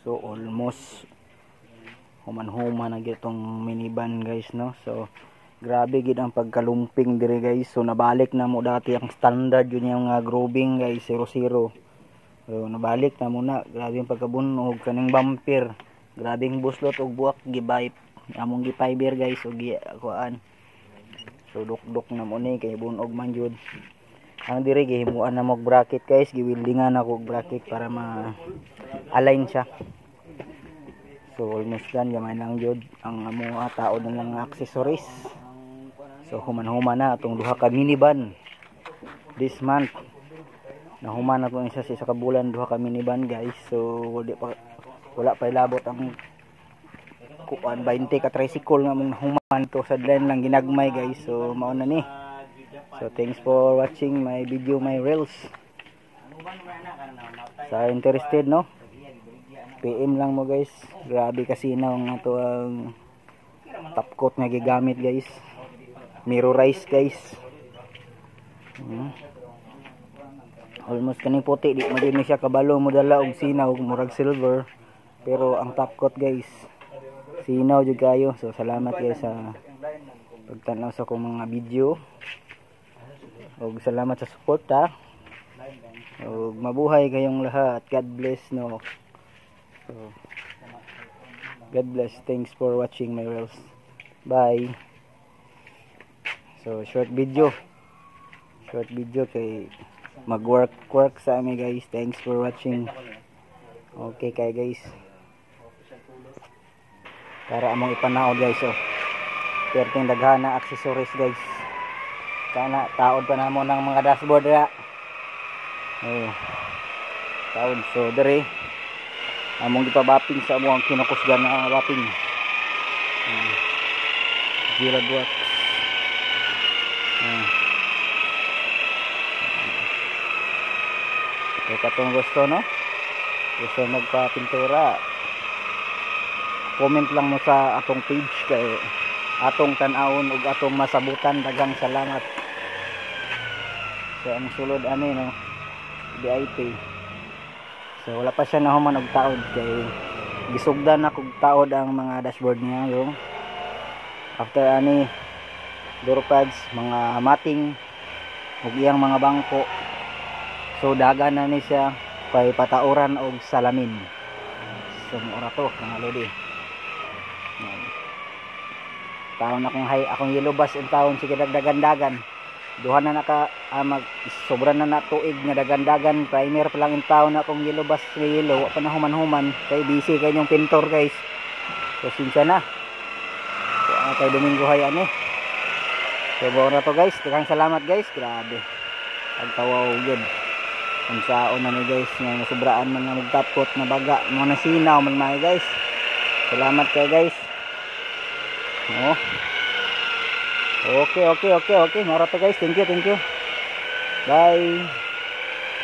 So almost human-human na gitong minivan guys, no. So grabe gid ang pagkalumping dire guys. So nabalik na mo dati ang standard yun yung grooving guys, 00. So nabalik na muna. Grabe ang pagkabunog kaning bumper. Grabe ang buslot og buwak gibay among gi-fiber guys og kuan. So duk-duk na mo ni kay bunog man jud. Ang dire gihimuan na mo bracket guys, giwildingan ako og bracket para ma-align siya. So almost done, gamay lang jud ang mga tao na lang accessories. So human-human na atong duha ka minivan this month. Nahuman na to isa sa kabulan, duha ka minivan guys. So wala pa ilabot ang kuan 20 ka tricycle nga mong human to sa line lang ginagmay guys. So mao na ni. So thanks for watching my video, my reels. Sa interested, no, PM lang mo guys. Grabe kasi na ang ato ang top coat nga gigamit guys. Mirrorize guys. Almost kaning puti, di magin siya kabalo mo dala og sinaw murag silver. Pero ang top coat guys, sinaw jud kayo. So salamat guys sa pagtanaw sa akong mga video. Og salamat sa support ha. Og mabuhay kayong lahat. God bless, no. So God bless. Thanks for watching my reels. Bye. So short video kay mag-work sa amin guys. Thanks for watching. Okay kay guys, para among ipanaod guys. So perting daghan na accessories guys. Kana taod pa namo ng mga dashboard ra. Taod. So dere among gipabapping sa among kinakusgan na wrapping. Gira buat. So katong gusto, no, gusto magpa-pintura, comment lang mo sa atong page kay atong tan-awon ug atong masabutan. Daghang salamat. So ang sulod ani, no, VIP. So wala pa siya nahuman og taod kay gisugdan na kog taod ang mga dashboard niya. Yung after ani door pads, mga mating ug iyang mga bangko. So dagan na ni siya kay patauran og salamin. So ora to mga lodi. Taon akong yellow bus in taon sige dagdagan. Duha na naka sobra na tuig nga dagandagan. Primer pa lang in taon na akong yellow bus nga yellow. Wa pa na human-human kay busy kay yung pintor guys. So sinsya na. So kay Domingo hayan eh. So buo na to guys. Daghang salamat guys. Grabe. Pagtawaw gyud. Unsaon na ni guys nga nasubraan man nga magtapkot na baga mo na sinaw man may guys. Salamat kay guys. Oh. Okay. Mara to guys. Thank you. Bye.